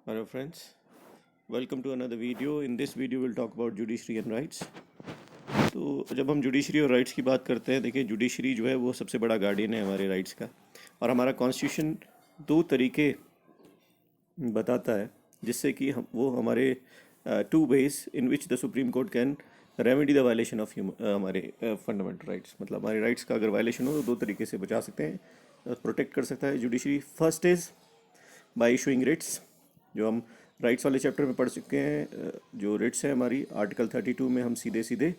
Hello friends, welcome to another video. In this video we'll talk about judiciary and rights. तो जब हम judiciary और rights की बात करते हैं, देखिए जुडिशरी जो है वो सबसे बड़ा गार्डियन है हमारे राइट्स का, और हमारा कॉन्स्टिट्यूशन दो तरीके बताता है जिससे कि हम वो हमारे two ways in which the supreme court can remedy the violation of हमारे फंडामेंटल राइट्स, मतलब हमारे राइट्स का अगर वायलेशन हो तो दो तरीके से बचा सकते हैं, प्रोटेक्ट कर सकता है judiciary. First is by issuing writs, जो हम राइट्स वाले चैप्टर में पढ़ चुके हैं. जो रिट्स है हमारी आर्टिकल 32 में हम सीधे सीधे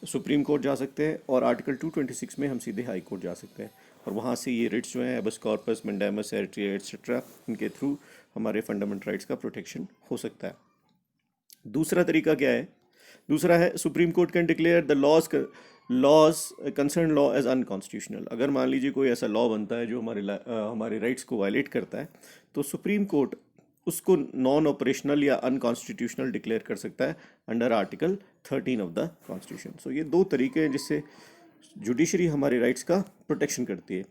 सुप्रीम कोर्ट जा सकते हैं, और आर्टिकल 226 में हम सीधे हाई कोर्ट जा सकते हैं, और वहाँ से ये रिट्स जो हैं habeas corpus, mandamus, Eritrea et cetera, इनके थ्रू हमारे फंडामेंटल राइट्स का प्रोटेक्शन हो सकता है. दूसरा तरीका क्या है? दूसरा है supreme court can declare the laws concern law as unconstitutional. अगर मान लीजिए कोई ऐसा लॉ बनता है जो हमारे राइट्स को वायलेट करता है, तो सुप्रीम कोर्ट उसको नॉन ऑपरेशनल या अनकॉन्स्टिट्यूशनल डिक्लेयर कर सकता है under article 13 of the constitution. So ये दो तरीके हैं जिससे जुडिशरी हमारे राइट्स का प्रोटेक्शन करती है.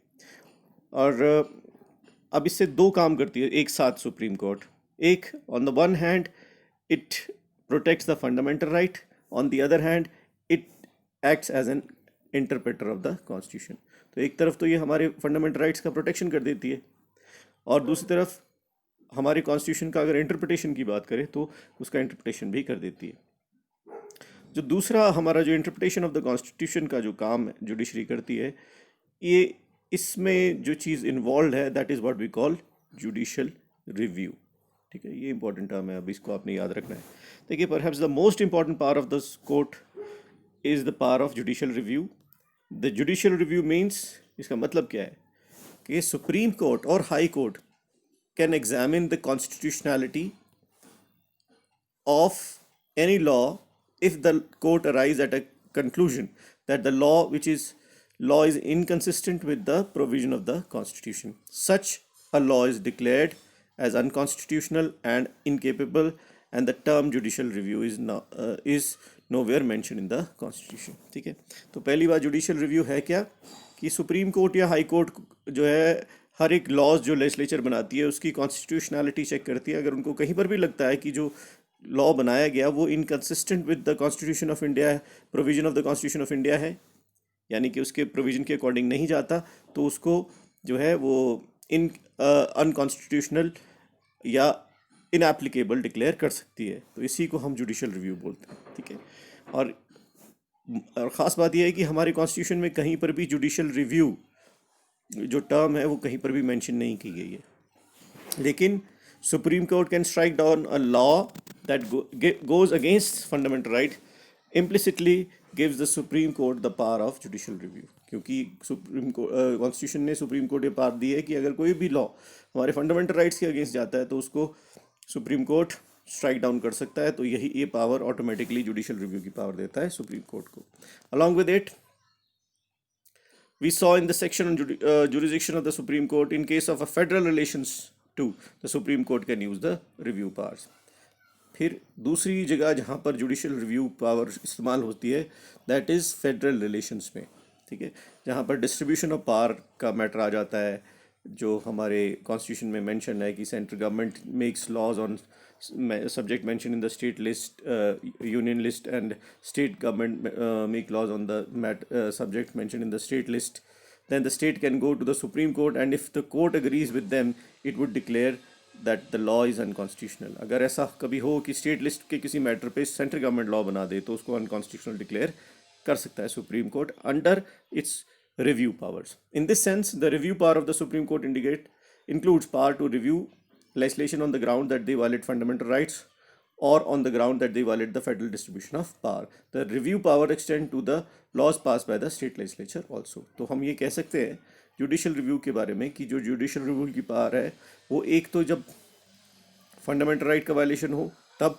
और अब इससे दो काम करती है एक साथ सुप्रीम कोर्ट. एक, on the one hand it protects the fundamental right, on the other hand it acts as an interpreter of the constitution. तो एक तरफ तो ये हमारे फंडामेंटल राइट्स का प्रोटेक्शन कर देती है, और दूसरी तरफ हमारे कॉन्स्टिट्यूशन का अगर इंटरप्रिटेशन की बात करें तो उसका इंटरप्रिटेशन भी कर देती है. जो दूसरा हमारा जो इंटरप्रिटेशन ऑफ द कॉन्स्टिट्यूशन का जो काम है जुडिशरी करती है, ये इसमें जो चीज़ इन्वॉल्व है that is what we call judicial review. ठीक है, ये इंपॉर्टेंट टर्म है, अब इसको आपने याद रखना है. देखिए, perhaps the most important power of the court is the power of judicial review. The judicial review means, इसका मतलब क्या है कि सुप्रीम कोर्ट और high court can examine the constitutionality of any law if the court arrives at a conclusion that the law is inconsistent with the provision of the constitution. Such a law is declared as unconstitutional and incapable, and the term judicial review is nowhere mentioned in the constitution. ठीक है, तो पहली बात judicial review है क्या कि supreme court या high court जो है हर एक लॉज जो लेजिस्लेचर बनाती है उसकी कॉन्स्टिट्यूशनैलिटी चेक करती है. अगर उनको कहीं पर भी लगता है कि जो लॉ बनाया गया वो inconsistent with the constitution of India है, provision of the constitution of India है, यानी कि उसके प्रोविजन के अकॉर्डिंग नहीं जाता, तो उसको जो है वो अनकॉन्स्टिट्यूशनल या इनएप्लीकेबल डिक्लेयर कर सकती है. तो इसी को हम जुडिशियल रिव्यू बोलते हैं. ठीक है, और ख़ास बात यह है कि हमारे कॉन्स्टिट्यूशन में कहीं पर भी जुडिशियल रिव्यू जो टर्म है वो कहीं पर भी मेंशन नहीं की गई है. लेकिन supreme court can strike down a law that goes against fundamental right, implicitly gives the supreme court the power of judicial review. क्योंकि सुप्रीम कोर्ट कॉन्स्टिट्यूशन ने सुप्रीम कोर्ट ये पावर दी है कि अगर कोई भी लॉ हमारे फंडामेंटल राइट्स के अगेंस्ट जाता है तो उसको सुप्रीम कोर्ट स्ट्राइक डाउन कर सकता है. तो ये पावर ऑटोमेटिकली जुडिशियल रिव्यू की पावर देता है सुप्रीम कोर्ट को. Along with it, we saw in the section on jurisdiction of the Supreme Court, in case of a federal relations too, the Supreme Court can use the review powers. फिर दूसरी जगह जहाँ पर judicial review power इस्तेमाल होती है that is federal relations में. ठीक है, जहाँ पर डिस्ट्रीब्यूशन ऑफ पावर का मैटर आ जाता है, जो हमारे कॉन्स्टिट्यूशन में मेंशन है कि central government makes laws on subject mentioned in the state list, union list, and state government make laws on the subject mentioned in the state list. Then the state can go to the Supreme Court, and if the court agrees with them, it would declare that the law is unconstitutional. अगर ऐसा कभी हो कि state list के किसी matter पे central government law बना दे तो उसको अनकॉन्स्टिट्यूशनल डिक्लेयर कर सकता है supreme court under its review powers. In this sense the review power of the supreme court includes power to review legislation on the ground that they violate fundamental rights or on the ground that they violate the federal distribution of power. The review power extend to the laws passed by the state legislature also. तो हम ये कह सकते हैं judicial review के बारे में कि जो जुडिशियल रिव्यू की पावर है वो एक तो जब फंडामेंटल राइट का वायलेशन हो तब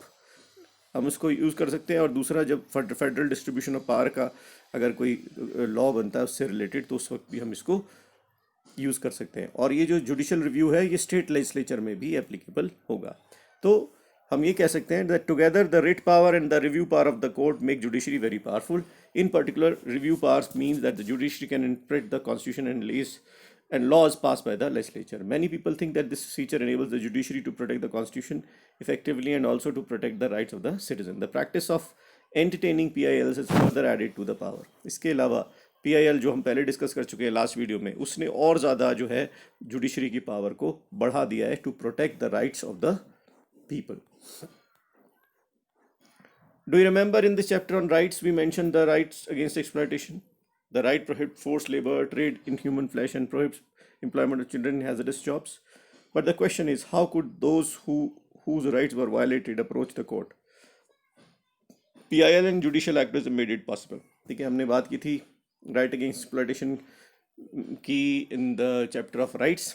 हम उसको यूज़ कर सकते हैं, और दूसरा जब फेडरल डिस्ट्रीब्यूशन ऑफ पावर का अगर कोई लॉ बनता है उससे रिलेटेड तो उस वक्त भी हम इसको यूज़ कर सकते हैं. और ये जो जुडिशियल रिव्यू है ये स्टेट लेजिस्लेचर में भी एप्लीकेबल होगा. तो हम ये कह सकते हैं that together the writ power and the review power of the court make judiciary very powerful. In particular, review powers means that the judiciary can interpret the constitution and laws and laws passed by the legislature. Many people think that this feature enables the judiciary to protect the constitution effectively and also to protect the rights of the citizen. The practice of entertaining PILs is further added to the power. इसके अलावा PIL जो हम पहले discuss कर चुके हैं last video में, उसने और ज़्यादा जो है जुडिशरी की पावर को बढ़ा दिया है to protect the rights of the people. Do you remember in this chapter on rights, we mentioned the rights against exploitation? The right prohibits forced labor, trade in human flesh, and prohibits employment of children in hazardous jobs. But the question is, how could those whose rights were violated approach the court? PIL and judicial activism made it possible. ठीक है, हमने बात की थी right against exploitation की in the chapter of rights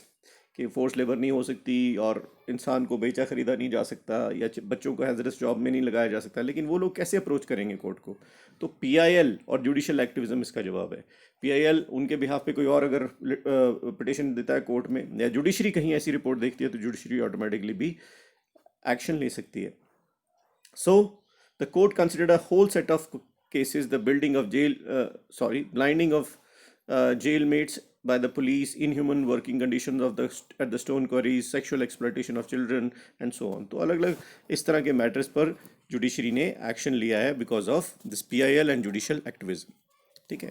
कि force labour नहीं हो सकती और इंसान को बेचा खरीदा नहीं जा सकता या बच्चों को हैजरस जॉब में नहीं लगाया जा सकता. लेकिन वो लोग कैसे अप्रोच करेंगे कोर्ट को? तो PIL और जुडिशल एक्टिविज्म इसका जवाब है. PIL उनके बिहाफ पे कोई और अगर पिटिशन देता है कोर्ट में या जुडिशरी कहीं ऐसी रिपोर्ट देखती है तो जुडिशरी ऑटोमेटिकली भी एक्शन ले सकती है. So the court considered a whole set of cases, the building of jail blinding of jailmates by the police, inhuman working conditions of at the stone quarries, sexual exploitation of children and so on. तो अलग अलग इस तरह के matters पर judiciary ने action लिया है because of this PIL and judicial activism. ठीक है,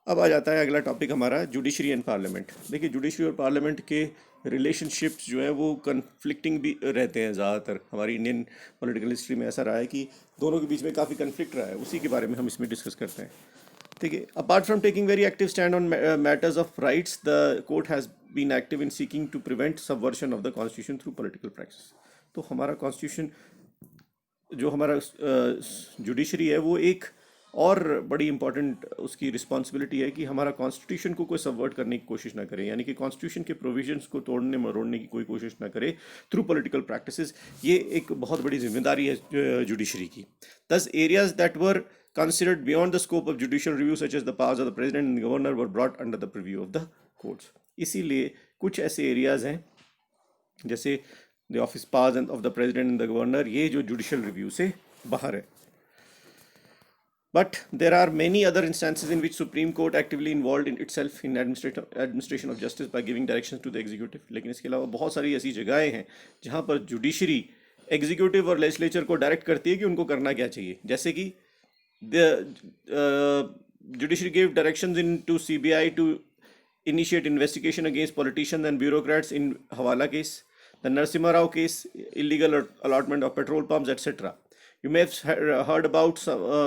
अब आ जाता है अगला टॉपिक हमारा, जुडिशरी एंड पार्लियामेंट. देखिए, जुडिशरी और पार्लियामेंट के रिलेशनशिप्स जो है वो कन्फ्लिक्टिंग भी रहते हैं. ज़्यादातर हमारी इंडियन पॉलिटिकल हिस्ट्री में ऐसा रहा है कि दोनों के बीच में काफ़ी कन्फ्लिक्ट रहा है. उसी के बारे में हम इसमें डिस्कस करते हैं. ठीक है, apart from taking very active stand on matters of rights, the court has been active in seeking to prevent subversion of the constitution through political practice. तो हमारा कॉन्स्टिट्यूशन जो हमारा जुडिशरी है वो एक और बड़ी इंपॉर्टेंट उसकी रिस्पॉन्सिबिलिटी है कि हमारा कॉन्स्टिट्यूशन को कोई सबवर्ट करने की कोशिश ना करे, यानी कि कॉन्स्टिट्यूशन के प्रोविजंस को तोड़ने मरोड़ने की कोई कोशिश ना करे थ्रू पॉलिटिकल प्रैक्टिसेस. ये एक बहुत बड़ी जिम्मेदारी है जुडिशरी की. दस areas that were considered beyond the scope of judicial review such as the powers of the president and the governor were brought under the purview of the courts. इसीलिए कुछ ऐसे एरियाज हैं जैसे the office powers of the president and the governor, ये जो judicial review से बाहर है. But there are many other instances in which Supreme Court actively involved in itself in administration of justice by giving directions to the executive. लेकिन इसके अलावा बहुत सारी ऐसी जगहें हैं जहाँ पर जुडिशरी एग्जीक्यूटिव और लेजिस्लेचर को डायरेक्ट करती है कि उनको करना क्या चाहिए. जैसे कि the judiciary gave directions to CBI to initiate investigation against politicians and bureaucrats in Hawala case, the Narasimha Rao case, illegal allotment of petrol pumps, etc. You may have heard about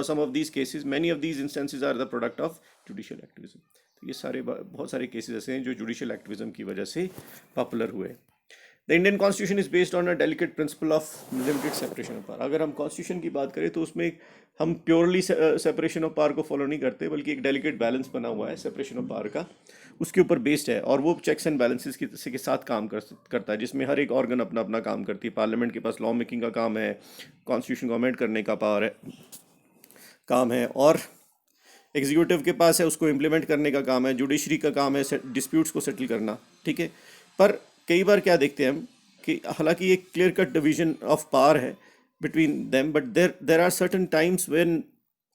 some of these cases. Many of these instances are the product of judicial activism. ये सारे बहुत सारे cases ऐसे हैं जो judicial activism की वजह से पॉपुलर हुए. The Indian constitution is based on a delicate principle of limited separation of power. अगर हम कॉन्स्टिट्यूशन की बात करें तो उसमें हम प्योरली सेपरेशन ऑफ पावर को फॉलो नहीं करते, बल्कि एक डेलिकेट बैलेंस बना हुआ है सेपरेशन ऑफ पावर का, उसके ऊपर बेस्ड है. और वो चेक्स एंड बैलेंसेस के साथ काम करता है, जिसमें हर एक ऑर्गन अपना अपना काम करती है. पार्लियामेंट के पास लॉ मेकिंग का काम है, कॉन्स्टिट्यूशन को अमेंड करने का पावर है काम है, और एग्जीक्यूटिव के पास है उसको इम्प्लीमेंट करने का काम है. जुडिशरी का काम है डिस्प्यूट्स को सेटल करना. ठीक है, पर कई बार क्या देखते हैं हम कि हालांकि एक clear cut division of power है between them, but there are certain times when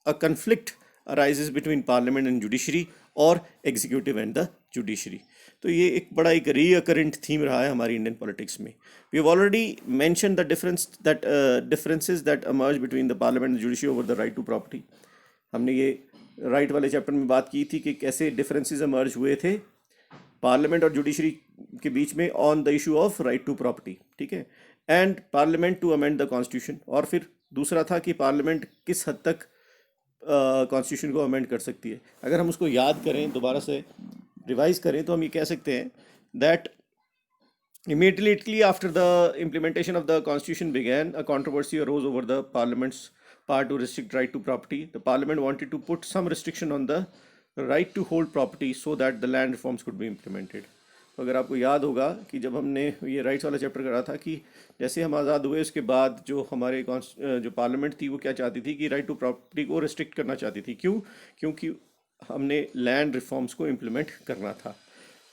a conflict arises between parliament and judiciary or executive and the judiciary. तो ये एक बड़ा एक reoccurrent theme रहा है हमारी इंडियन पॉलिटिक्स में. We have already mentioned the differences that emerge between the parliament and judiciary over the right to property. हमने ये राइट वाले चैप्टर में बात की थी कि कैसे डिफरेंसेस emerge हुए थे पार्लियामेंट और जुडिशरी के बीच में on the issue of right to property. ठीक है, and parliament to amend the constitution. और फिर दूसरा था कि पार्लियामेंट किस हद तक कॉन्स्टिट्यूशन को अमेंड कर सकती है. अगर हम उसको याद करें, दोबारा से रिवाइज करें, तो हम ये कह सकते हैं that immediately after the implementation of the constitution began, a controversy arose over the parliament's power to restrict right to property. The parliament wanted to put some restriction on the right to hold property so that the land reforms could be implemented. तो अगर आपको याद होगा कि जब हमने ये rights वाला चैप्टर करा था कि जैसे हम आज़ाद हुए उसके बाद जो हमारे जो पार्लियामेंट थी वो क्या चाहती थी कि राइट टू प्रॉपर्टी को रिस्ट्रिक्ट करना चाहती थी. क्यों? क्योंकि हमने लैंड रिफॉर्म्स को इम्प्लीमेंट करना था.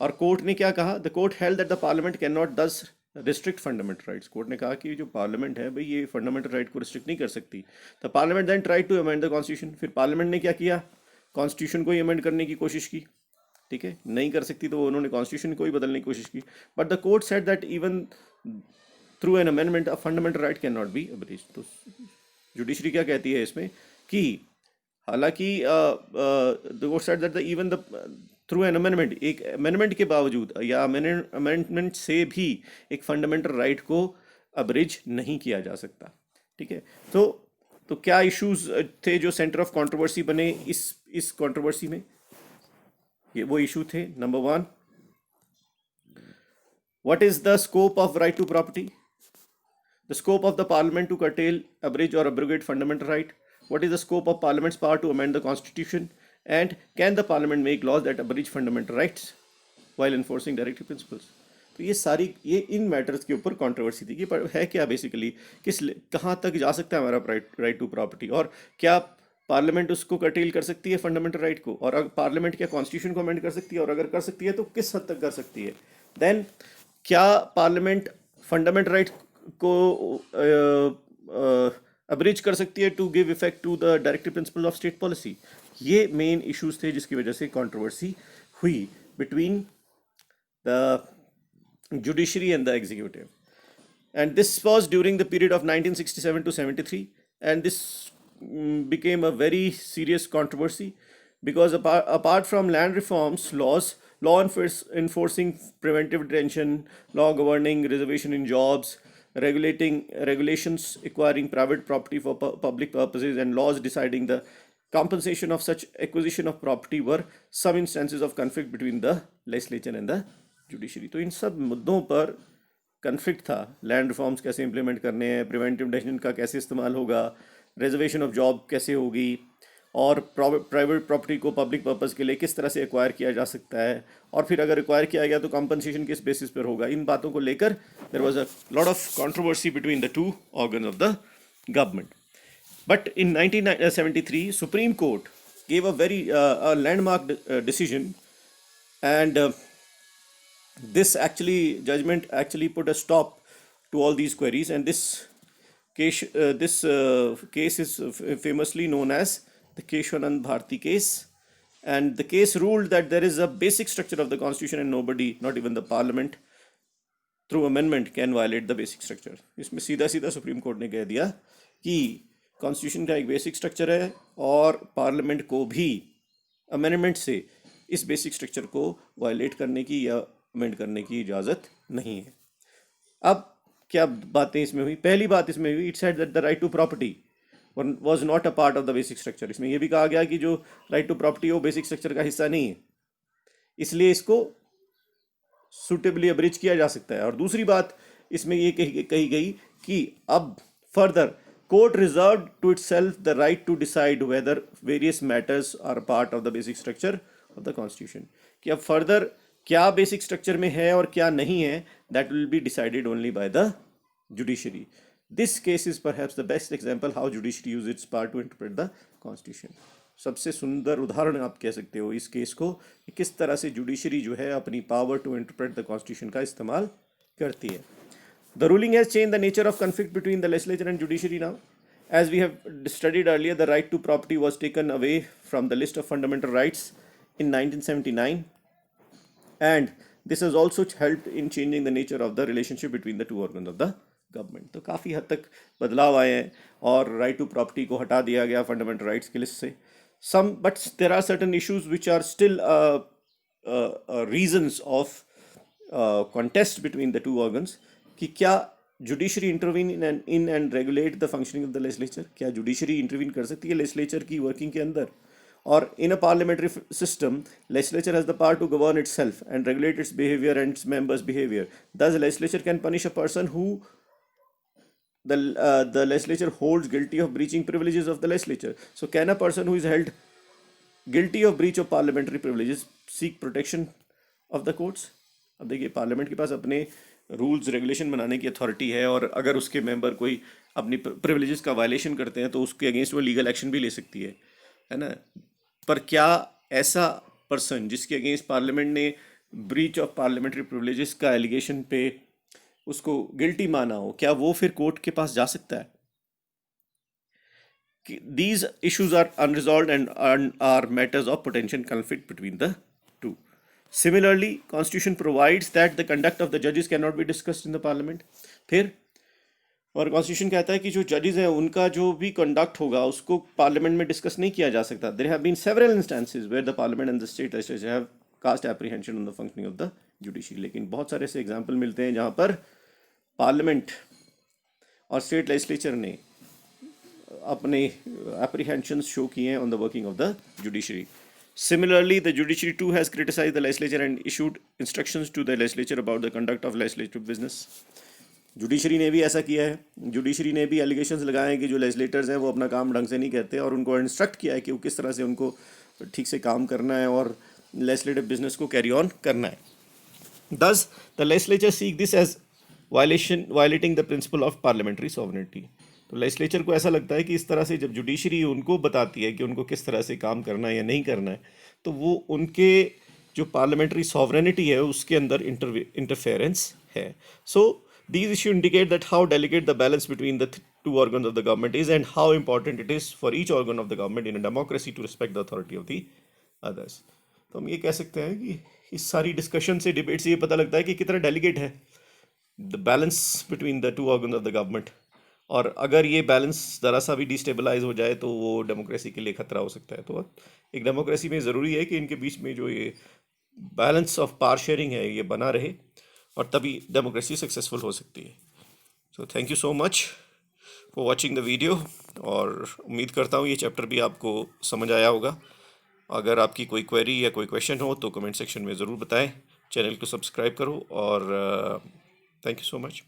और कोर्ट ने क्या कहा? The court held that the parliament can not दस रिस्ट्रिक्ट फंडामेंटल राइट्स. कोर्ट ने कहा कि जो पार्लियामेंट है भाई ये फंडामेंटल राइट को रिस्ट्रिक्ट नहीं कर सकती. The parliament then try to amend the constitution. फिर पार्लियामेंट ने क्या किया? कॉन्स्टिट्यूशन को ही अमेंड करने की कोशिश की. ठीक है, नहीं कर सकती तो उन्होंने कॉन्स्टिट्यूशन को ही बदलने की कोशिश की, but the court said that even through an amendment a fundamental right can not be abridged. तो जुडिशरी क्या कहती है इसमें कि हालांकि the court said that even the through an amendment, एक अमेंडमेंट के बावजूद या अमेंडमेंट से भी एक फंडामेंटल राइट को अब्रिज नहीं किया जा सकता। ठीक है, तो क्या इश्यूज थे जो सेंटर ऑफ कंट्रोवर्सी बने इस कंट्रोवर्सी में? ये वो इशू थे, number 1, what is the scope of right to property, the scope of the parliament to curtail, abridge or abrogate fundamental right, what is the scope of parliament's power to amend the constitution, and can the parliament make laws that abridge fundamental rights while enforcing directive principles। तो ये इन matters के ऊपर controversy थी कि है क्या basically, कहाँ तक जा सकता है हमारा राइट टू प्रॉपर्टी, और क्या पार्लियामेंट उसको कर्टेल कर सकती है फंडामेंटल राइट को, और अगर पार्लियामेंट क्या कॉन्स्टिट्यूशन को अमेंड कर सकती है, और अगर कर सकती है तो किस हद तक कर सकती है। देन क्या पार्लियामेंट फंडामेंटल राइट को अब्रिज कर सकती है to give effect to the directive principle of state policy. ये मेन इश्यूज थे जिसकी वजह से कंट्रोवर्सी हुई between the judiciary and the executive, and this was during the period of 1967 to 73, and this became a very serious controversy because apart from land reforms laws, law enforcing preventive detention, law governing reservation in jobs, regulations acquiring private property for public purposes, and laws deciding the compensation of such acquisition of property were some instances of conflict between the legislature and the judiciary। तो इन सब मुद्दों पर conflict था, land reforms कैसे implement करने हैं, preventive detention का कैसे इस्तेमाल होगा, रिजर्वेशन ऑफ जॉब कैसे होगी, और प्राइवेट प्रॉपर्टी को पब्लिक पर्पस के लिए किस तरह से एक्वायर किया जा सकता है, और फिर अगर एक्वायर किया गया तो कंपनसेशन किस बेसिस पर होगा। इन बातों को लेकर there was a lot of controversy between the two organ of the government. But in 1973 supreme court gave a very landmark decision, and this judgment actually put a stop to all these queries, and this case is famously known as the Keshwanand Bharti case, and the case ruled that there is a basic structure of the constitution and nobody, not even the parliament, through amendment can violate the basic structure। इसमें सीधा सीधा supreme court ने कह दिया कि constitution का एक basic structure है और पार्लियामेंट को भी अमेंडमेंट से इस बेसिक स्ट्रक्चर को वायलेट करने की या अमेंड करने की इजाज़त नहीं है। अब क्या बातें इसमें हुई? पहली बात इसमें हुई, it said that the right to property was not a part of the basic structure. इसमें यह भी कहा गया कि जो राइट टू प्रॉपर्टी है वो बेसिक स्ट्रक्चर का हिस्सा नहीं है, इसलिए इसको सुटेबली अब्रिज किया जा सकता है। और दूसरी बात इसमें ये कही गई कि अब further court reserve to itself the right to decide whether various matters are part of the basic structure of the constitution, कि अब फर्दर क्या बेसिक स्ट्रक्चर में है और क्या नहीं है, that will be decided only by the judiciary. This case is perhaps the best example how judiciary use its power to interpret the constitution. सबसे सुंदर उदाहरण आप कह सकते हो इस केस को, किस तरह से जुडिशरी जो है अपनी power to interpret the constitution का इस्तेमाल करती है। The ruling has change the nature of conflict between the legislature and judiciary now. As we have studied earlier, the right to property was taken away from the list of fundamental rights in 1979, and this has also helped in changing the nature of the relationship between the two organs of the government। तो काफ़ी हद तक बदलाव आए हैं और right to property को हटा दिया गया फंडामेंटल राइट्स की लिस्ट से। But there are certain issues which are still reasons of contest between the two organs, कि क्या judiciary intervene in and regulate the functioning of the legislature, क्या judiciary intervene कर सकती है लेजिस्लेचर की working के अंदर। और in a parliamentary system legislature has the power to govern itself and regulate its behaviour and its members behaviour. Thus legislature can punish a person who the legislature holds guilty of breaching privileges of the legislature। So can a person who is held guilty of breach of parliamentary privileges seek protection of the courts? अब देखिए, parliament के पास अपने rules regulation बनाने की authority है, और अगर उसके मेंबर कोई अपनी प्रिविलेजेस का वायलेशन करते हैं तो उसके अगेंस्ट वो लीगल एक्शन भी ले सकती है ना। पर क्या ऐसा पर्सन जिसके अगेंस्ट पार्लियामेंट ने ब्रीच ऑफ पार्लियामेंट्री प्रिविलेजेस का एलिगेशन पे उसको गिल्टी माना हो, क्या वो फिर कोर्ट के पास जा सकता है? These issues are unresolved and are matters of potential conflict between the two। Similarly, Constitution provides that the conduct of the judges cannot be discussed in the Parliament. फिर और कॉन्स्टिट्यूशन कहता है कि जो जजेस हैं उनका जो भी कंडक्ट होगा उसको पार्लियामेंट में डिस्कस नहीं किया जा सकता. There have been several instances where the parliament and the state legislature have cast apprehension on the functioning of the judiciary. लेकिन बहुत सारे ऐसे एग्जांपल मिलते हैं जहां पर पार्लियामेंट और स्टेट लेजिस्लेचर ने अपने एप्रीहेंशंस शो किए हैं on the working of the judiciary. Similarly, the judiciary too has criticized the legislature and issued instructions to the legislature about the conduct of legislative business. Judiciary ने भी ऐसा किया है. Judiciary ने भी एलिगेशंस लगाए हैं कि जो लेजिस्लेटर्स हैं वो अपना काम ढंग से नहीं करते और उनको इंस्ट्रक्ट किया है कि वो किस तरह से उनको ठीक से काम करना है और लेजिस्लेटिव बिजनेस को कैरी ऑन करना है. Thus, the legislature seek this as violating the principle of parliamentary sovereignty. तो लेजिस्लेचर को ऐसा लगता है कि इस तरह से जब जुडिशरी उनको बताती है कि उनको किस तरह से काम करना है या नहीं करना है तो वो उनके जो पार्लियामेंट्री सॉवरेनिटी है उसके अंदर इंटरफेरेंस है. सो these issues indicate that how delicate the balance between the two organs of the government is and how important it is for each organ of the government in a democracy to respect the authority of the others. तो हम ये कह सकते हैं कि इस सारी discussion से डिबेट से ये पता लगता है कि कितना डेलिकेट है the balance between the two organ of the government. और अगर ये बैलेंस ज़रा सा भी डिस्टेबलाइज हो जाए तो वो डेमोक्रेसी के लिए खतरा हो सकता है. तो एक डेमोक्रेसी में ज़रूरी है कि इनके बीच में जो ये बैलेंस ऑफ पावर शेयरिंग है ये बना रहे और तभी डेमोक्रेसी सक्सेसफुल हो सकती है. So thank you so much for watching the video और उम्मीद करता हूँ ये चैप्टर भी आपको समझ आया होगा. अगर आपकी कोई क्वेरी या कोई क्वेश्चन हो तो कमेंट सेक्शन में ज़रूर बताएं. चैनल को सब्सक्राइब करो और थैंक यू सो मच.